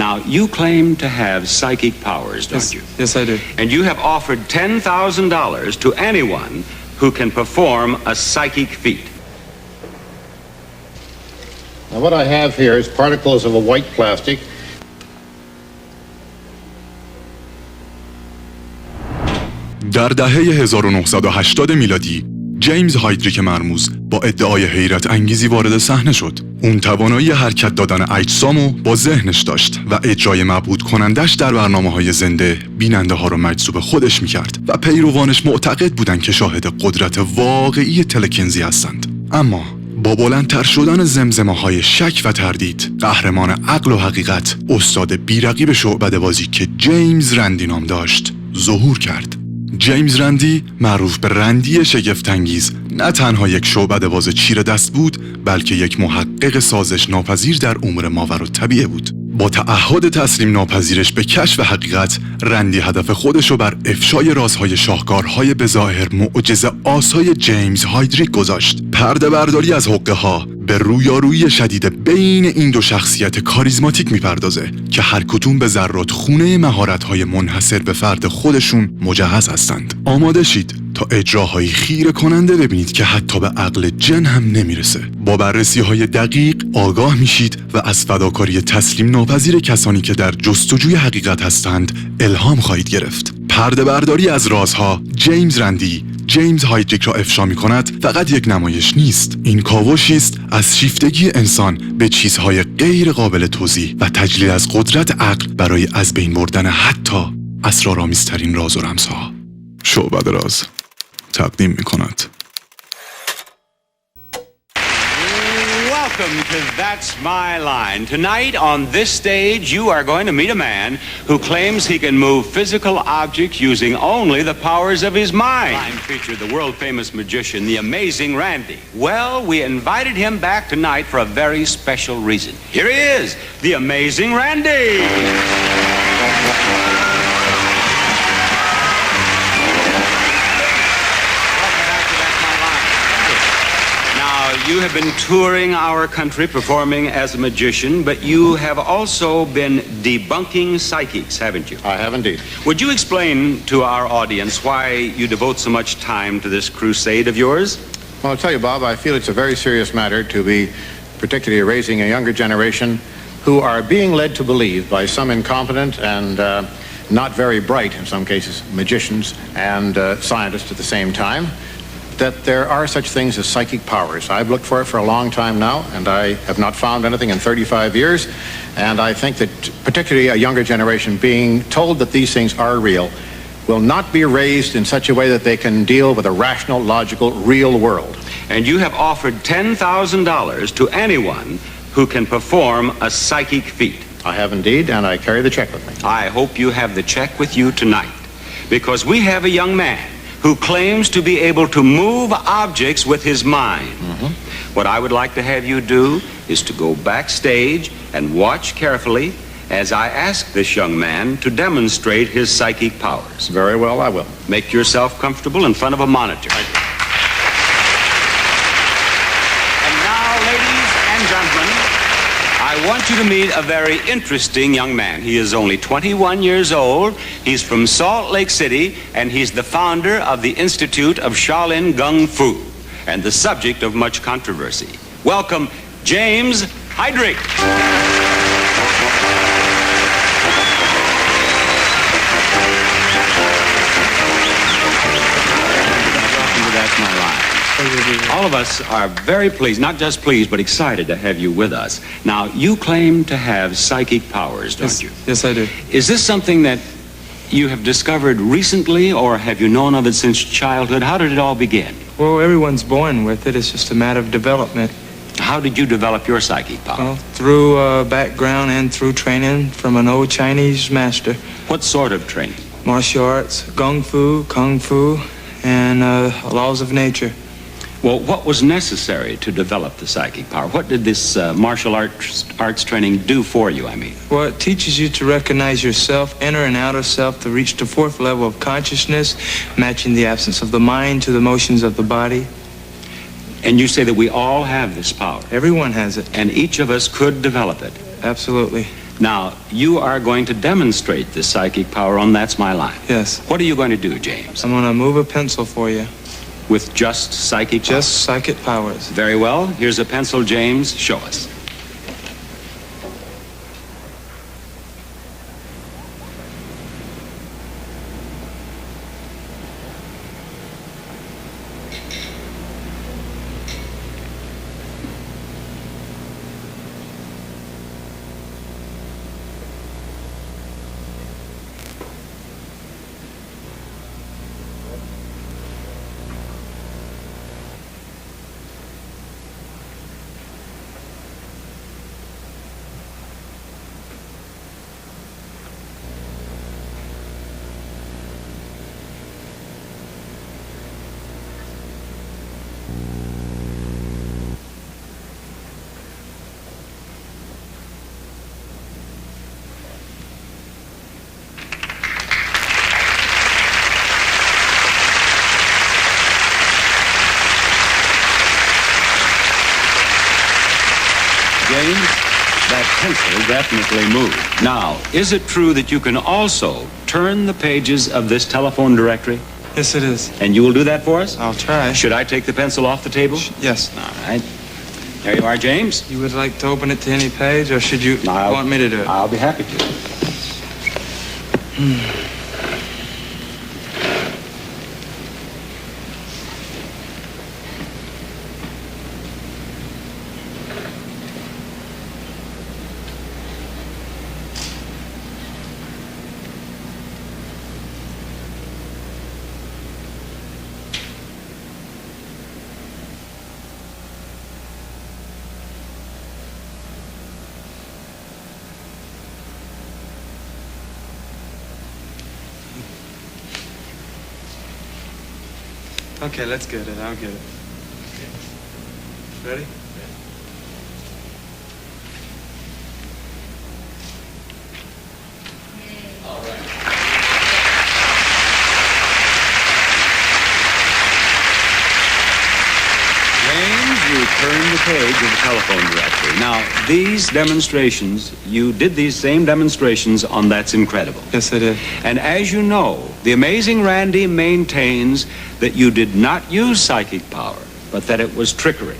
Now, you claim to have psychic powers, don't you? Yes, I do. And you have offered $10,000 to anyone who can perform a psychic feat. Now, what I have here is particles of a white plastic. در دهه 1980 میلادی جیمز هایدریک مرموز با ادعای حیرت انگیزی وارد صحنه شد. اون توانایی حرکت دادن اجسامو با ذهنش داشت و اجرای مبهوت کنندش در برنامه‌های زنده بیننده ها رو مجذوب خودش میکرد و پیروانش معتقد بودن که شاهد قدرت واقعی کینزی هستند. اما با بلندتر شدن زمزمه‌های شک و تردید، قهرمان عقل و حقیقت، استاد بیرقیب شعبده بازی که جیمز رندی نام داشت، ظهور کرد. جیمز رندی، معروف به رندی شگفت‌انگیز، نه تنها یک شعبده باز چیره دست بود، بلکه یک محقق سازش ناپذیر در امور ماورائی بود. با تعهد تسلیم ناپذیرش به کشف حقیقت، رندی هدف خودش رو بر افشای رازهای شاهکارهای بظاهر معجزه آسای جیمز هایدریک گذاشت. پرده برداری از حقه ها به رویارویی شدید بین این دو شخصیت کاریزماتیک میپردازه که هر کدوم به ذرات خونه مهارت‌های منحصر به فرد خودشون مجهز هستند. آماده شید تا اجراهایی خیره کننده ببینید که حتی به عقل جن هم نمیرسه. با بررسی‌های دقیق آگاه میشید و از فداکاری تسلیم ناپذیر کسانی که در جستجوی حقیقت هستند الهام خواهید گرفت. پرده برداری از رازها جیمز رندی جیمز هایدریک را افشا می‌کند فقط یک نمایش نیست. این کاوشی است از شیفتگی انسان به چیزهای غیر قابل توضیح و تجلیل از قدرت عقل برای از بین بردن حتی اسرارآمیزترین راز و رمزها. شعبده راز تقدیم می‌کند. Welcome to That's My Line. Tonight on this stage, you are going to meet a man who claims he can move physical objects using only the powers of his mind. Line featured the world-famous magician, the amazing Randی. Well, we invited him back tonight for a very special reason. Here he is, the amazing Randí. You have been touring our country performing as a magician, but you have also been debunking psychics, haven't you? I have indeed. Would you explain to our audience why you devote so much time to this crusade of yours? Well, I'll tell you, Bob, I feel it's a very serious matter to be particularly raising a younger generation who are being led to believe by some incompetent and not very bright, in some cases, magicians and scientists at the same time, that there are such things as psychic powers. I've looked for it for a long time now, and I have not found anything in 35 years. And I think that particularly a younger generation being told that these things are real will not be raised in such a way that they can deal with a rational, logical, real world. And you have offered $10,000 to anyone who can perform a psychic feat. I have indeed, and I carry the check with me. I hope you have the check with you tonight, because we have a young man who claims to be able to move objects with his mind. What I would like to have you do is to go backstage and watch carefully as I ask this young man to demonstrate his psychic powers. Very well, I will. Make yourself comfortable in front of a monitor. And now, ladies and gentlemen, I want you to meet a very interesting young man. He is only 21 years old. He's from Salt Lake City, and he's the founder of the Institute of Shaolin Kung Fu, and the subject of much controversy. Welcome, James Hydrick. Welcome to That's My Line. All of us are very pleased, not just pleased, but excited to have you with us. Now, you claim to have psychic powers, don't you? Yes, I do. Is this something that you have discovered recently, or have you known of it since childhood? How did it all begin? Well, everyone's born with it. It's just a matter of development. How did you develop your psychic power? Well, through background and through training from an old Chinese master. What sort of training? Martial arts, kung fu, and laws of nature. Well, what was necessary to develop the psychic power? What did this martial arts training do for you, I mean? Well, it teaches you to recognize yourself, inner and outer self, to reach the fourth level of consciousness, matching the absence of the mind to the motions of the body. And you say that we all have this power? Everyone has it. And each of us could develop it? Absolutely. Now, you are going to demonstrate this psychic power on That's My Line. Yes. What are you going to do, James? I'm going to move a pencil for you. With just psychic powers? Just psychic powers. Very well. Here's a pencil, James. Show us. James, that pencil definitely moved. Now, is it true that you can also turn the pages of this telephone directory? Yes, it is. And you will do that for us? I'll try. Should I take the pencil off the table? Yes. All right. There you are, James. You would like to open it to any page, or should you want me to do it? I'll be happy to. Okay, let's get it. I'll get it. Ready? All right. James, you turned the page of the telephone directory. Now, these demonstrations, you did these same demonstrations on That's Incredible. Yes, I did. And as you know, the amazing Randii maintains that you did not use psychic power, but that it was trickery.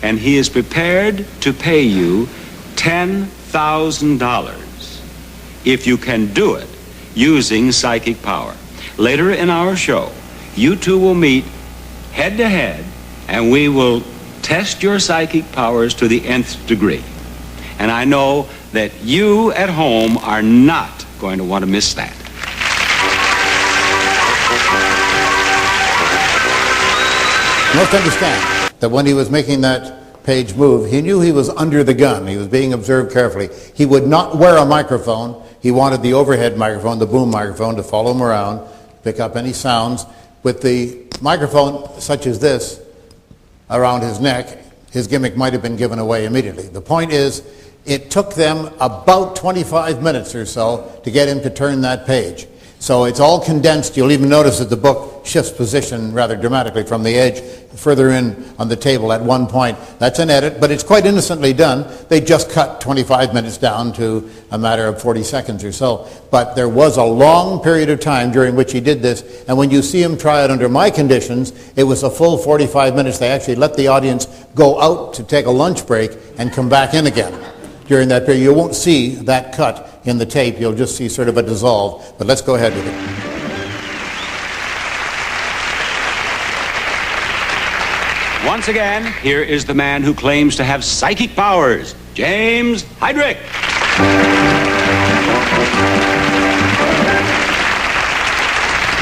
And he is prepared to pay you $10,000 if you can do it using psychic power. Later in our show, you two will meet head to head, and we will test your psychic powers to the nth degree. And I know that you at home are not going to want to miss that. You must understand that when he was making that page move, he knew he was under the gun. He was being observed carefully. He would not wear a microphone. He wanted the overhead microphone, the boom microphone, to follow him around, pick up any sounds. With the microphone such as this around his neck, his gimmick might have been given away immediately. The point is, it took them about 25 minutes or so to get him to turn that page. So it's all condensed. You'll even notice that the book shifts position rather dramatically from the edge further in on the table at one point. That's an edit, but it's quite innocently done. They just cut 25 minutes down to a matter of 40 seconds or so. But there was a long period of time during which he did this, and when you see him try it under my conditions, it was a full 45 minutes. They actually let the audience go out to take a lunch break and come back in again. During that period, you won't see that cut in the tape. You'll just see sort of a dissolve. But let's go ahead with it. Once again, here is the man who claims to have psychic powers, James Hydrick.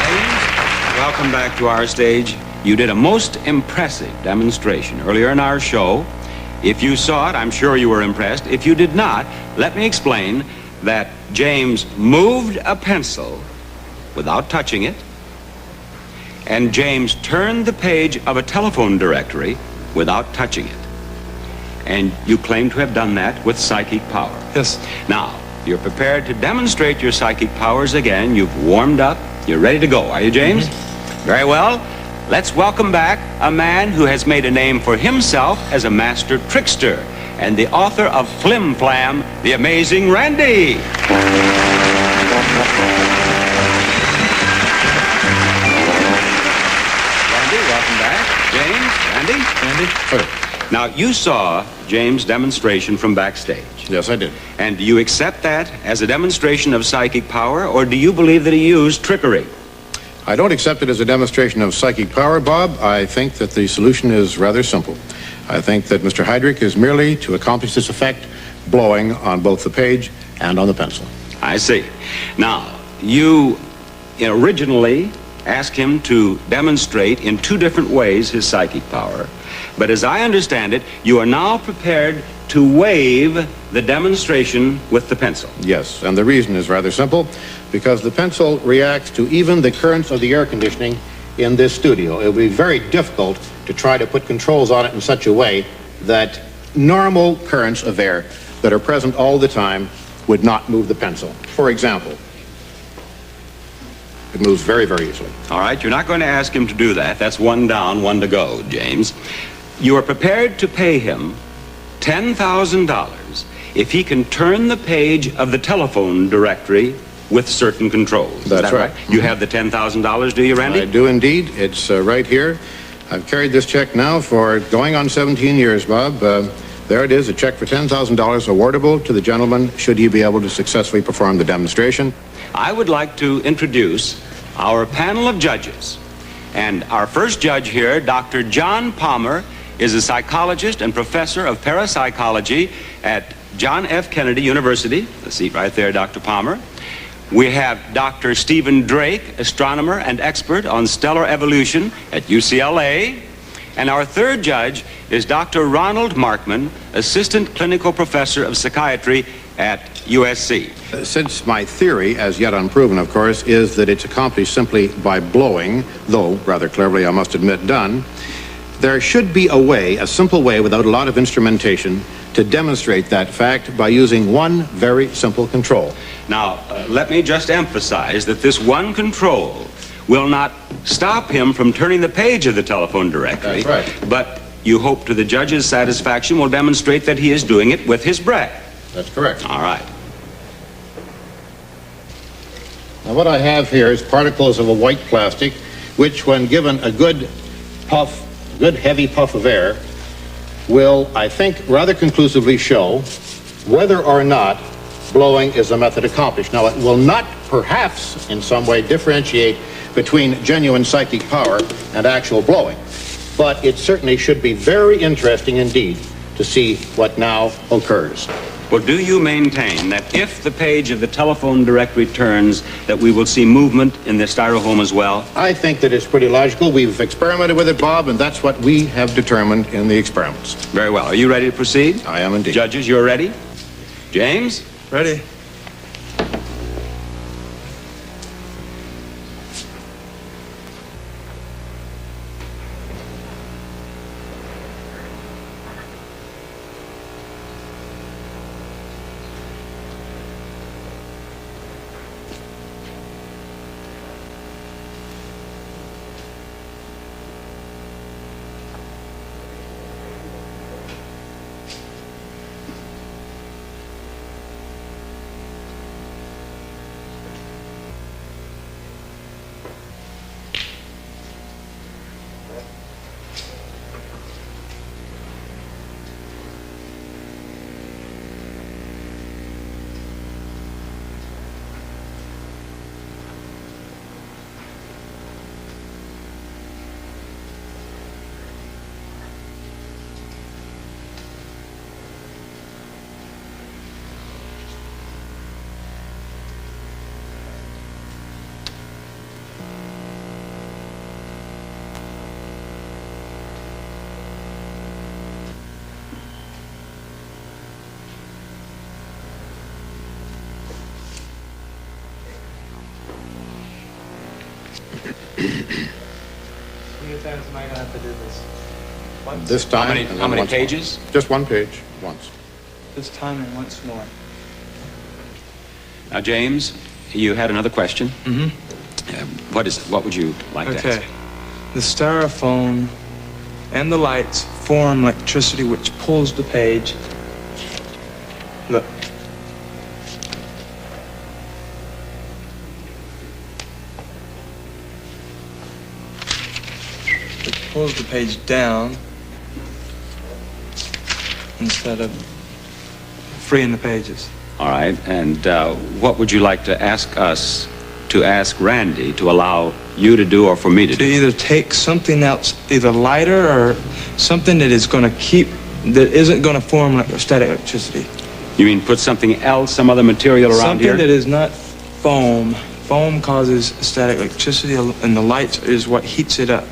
James, welcome back to our stage. You did a most impressive demonstration earlier in our show. If you saw it, I'm sure you were impressed. If you did not, let me explain that James moved a pencil without touching it, and James turned the page of a telephone directory without touching it. And you claim to have done that with psychic power. Yes. Now, you're prepared to demonstrate your psychic powers again. You've warmed up. You're ready to go, are you, James? Mm-hmm. Very well. Let's welcome back a man who has made a name for himself as a master trickster. and the author of Flim Flam, the amazing Randee. Randy, welcome back. James, Randy. Now, you saw James' demonstration from backstage. Yes, I did. And do you accept that as a demonstration of psychic power, or do you believe that he used trickery? I don't accept it as a demonstration of psychic power, Bob. I think that the solution is rather simple. I think that Mr. Heyrick is merely to accomplish this effect blowing on both the page and on the pencil. I see. Now, you originally asked him to demonstrate in two different ways his psychic power. But as I understand it, you are now prepared to waive the demonstration with the pencil. Yes, and the reason is rather simple, because the pencil reacts to even the currents of the air conditioning in this studio. It will be very difficult to try to put controls on it in such a way that normal currents of air that are present all the time would not move the pencil. For example, it moves very, very easily. All right, you're not going to ask him to do that. That's one down, one to go, James. You are prepared to pay him $10,000 if he can turn the page of the telephone directory with certain controls. That's right. You have the $10,000, do you, Randy? I do indeed. It's right here. I've carried this check now for going on 17 years, Bob. There it is, a check for $10,000 awardable to the gentleman should he be able to successfully perform the demonstration. I would like to introduce our panel of judges. And our first judge here, Dr. John Palmer, is a psychologist and professor of parapsychology at John F. Kennedy University. The seat right there, Dr. Palmer. We have Dr. Stephen Drake, astronomer and expert on stellar evolution at UCLA. And our third judge is Dr. Ronald Markman, assistant clinical professor of psychiatry at USC. Since my theory, as yet unproven, of course, is that it's accomplished simply by blowing, though rather cleverly, I must admit, done, there should be a way, a simple way, without a lot of instrumentation, to demonstrate that fact by using one very simple control. Now, let me just emphasize that this one control will not stop him from turning the page of the telephone directory. That's right. But you hope to the judge's satisfaction will demonstrate that he is doing it with his breath. That's correct. All right. Now what I have here is particles of a white plastic, which when given a good puff, good heavy puff of air, will, I think, rather conclusively show whether or not blowing is a method accomplished. Now, it will not, perhaps, in some way differentiate between genuine psychic power and actual blowing, but it certainly should be very interesting indeed to see what now occurs. Well, do you maintain that if the page of the telephone directory turns, that we will see movement in the styrofoam as well? I think that it's pretty logical. We've experimented with it, Bob, and that's what we have determined in the experiments. Very well. Are you ready to proceed? I am indeed. Judges, you're ready? James? Ready? Times am I going to have to do this? Once? This time. How many pages? More. Just one page, once. This time and once more. Now, James, you had another question. Mm-hmm. What is it? What would you like to ask? Okay. The styrofoam and the lights form electricity which pulls the page pulls the page down instead of freeing the pages. All right, and what would you like to ask us to ask Randy to allow you to do or for me to To do? either take something else, either lighter or something that is going to keep, that isn't going to form like static electricity. You mean put something else, some other material around Something here? that is not foam. Foam causes static electricity, and the light is what heats it up.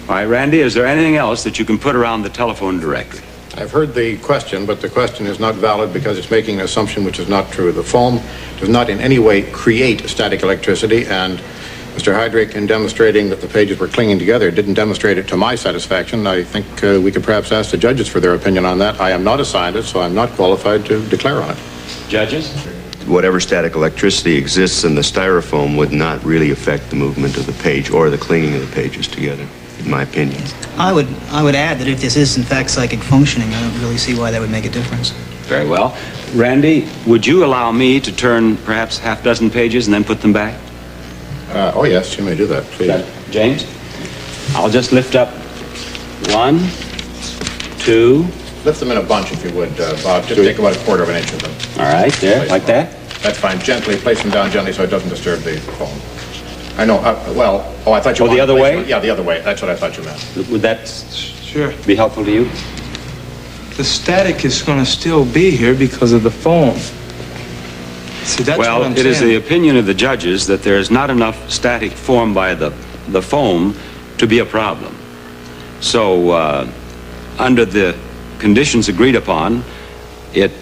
All right, Randy, is there anything else that you can put around the telephone directory? I've heard the question, but the question is not valid because it's making an assumption which is not true. The foam does not in any way create static electricity, and Mr. Heyderich, in demonstrating that the pages were clinging together, didn't demonstrate it to my satisfaction. I think we could perhaps ask the judges for their opinion on that. I am not a scientist, so I'm not qualified to declare on it. Judges? Whatever static electricity exists in the styrofoam would not really affect the movement of the page or the clinging of the pages together, in my opinion. I would add that if this is in fact psychic functioning, I don't really see why that would make a difference. Very well. Randy, would you allow me to turn perhaps half a dozen pages and then put them back? Oh, yes, you may do that, please. James? I'll just lift up 1, 2. Lift them in a bunch, if you would, Bob. Just take about a quarter of an inch of them. All right, there, like that. That's fine. Gently, place them down gently so it doesn't disturb the foam. I know, I thought you Oh, the wanted to other place way? them- Yeah, the other way. That's what I thought you meant. Would that Sure. be helpful to you? The static is going to still be here because of the foam. See, that's what Well, I'm it is the saying. opinion of the judges that there is not enough static formed by the foam to be a problem. So, under the conditions agreed upon, it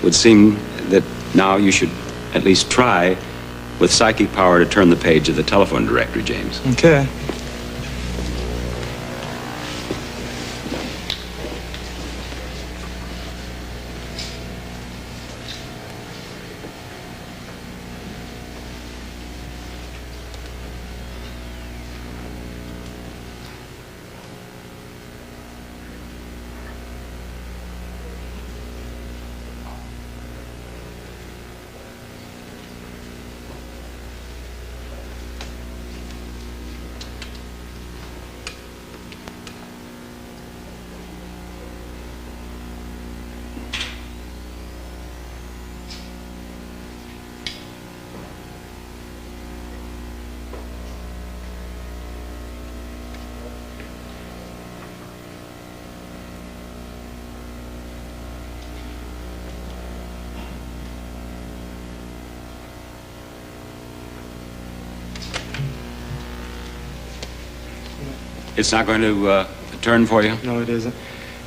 would seem that now you should at least try with psychic power to turn the page of the telephone directory, James. Okay. It's not going to turn for you? No, it isn't.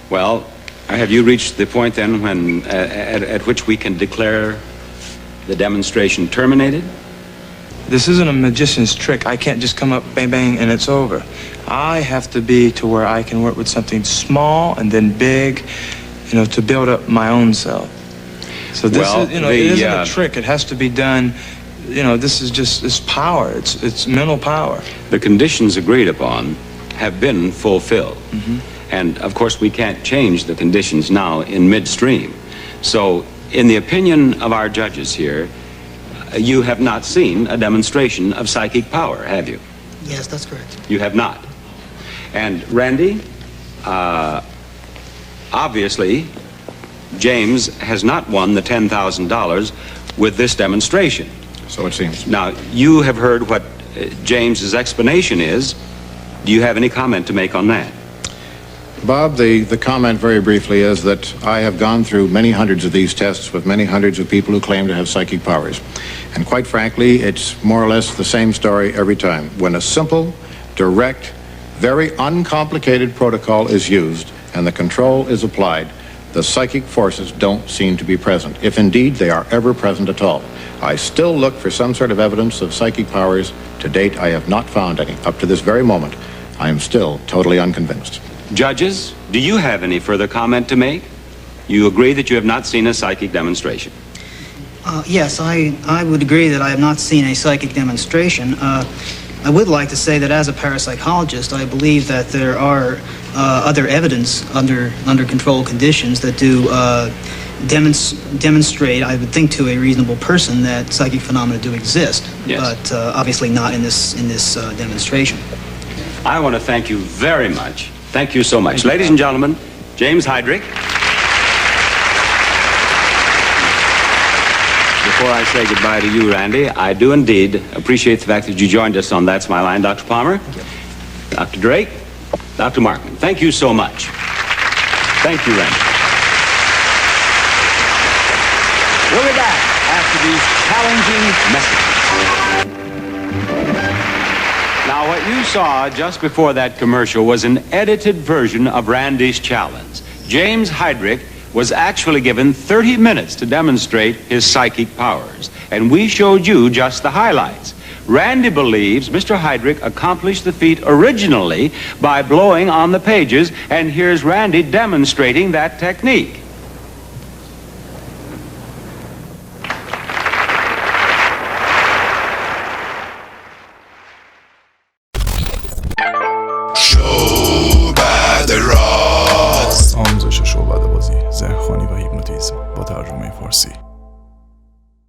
Well, have you reached the point then when at which we can declare the demonstration terminated? This isn't a magician's trick. I can't just come up, bang, bang, and it's over. I have to be to where I can work with something small and then big, to build up my own self. So this Well, is, it isn't a trick. It has to be done. This is just, it's power. It's mental power. The conditions agreed upon have been fulfilled. And of course we can't change the conditions now in midstream. So in the opinion of our judges here, you have not seen a demonstration of psychic power, have you? Yes, that's correct. You have not. And Randy, obviously James has not won the $10,000 with this demonstration. So it seems. Now, you have heard what James's explanation is. Do you have any comment to make on that? Bob, the comment very briefly is that I have gone through many hundreds of these tests with many hundreds of people who claim to have psychic powers. And quite frankly, it's more or less the same story every time. When a simple, direct, very uncomplicated protocol is used and the control is applied, the psychic forces don't seem to be present, if indeed they are ever present at all. I still look for some sort of evidence of psychic powers. To date, I have not found any. Up to this very moment, I am still totally unconvinced. Judges, do you have any further comment to make? You agree that you have not seen a psychic demonstration? Yes, I would agree that I have not seen a psychic demonstration. I would like to say that as a parapsychologist, I believe that there are other evidence under controlled conditions that do demonstrate, I would think, to a reasonable person that psychic phenomena do exist. Yes. But obviously not in this demonstration. I want to thank you very much. Thank you so much. Ladies and gentlemen, James Hydrick. Before I say goodbye to you, Randy, I do indeed appreciate the fact that you joined us on That's My Line. Dr. Palmer, Dr. Drake, Dr. Markman, thank you so much. Thank you, Randy. We'll be back after these challenging messages. Now, what you saw just before that commercial was an edited version of Randy's challenge. James Hydrick was actually given 30 minutes to demonstrate his psychic powers, and we showed you just the highlights. Randy believes Mr. Hydrick accomplished the feat originally by blowing on the pages, and here's Randy demonstrating that technique.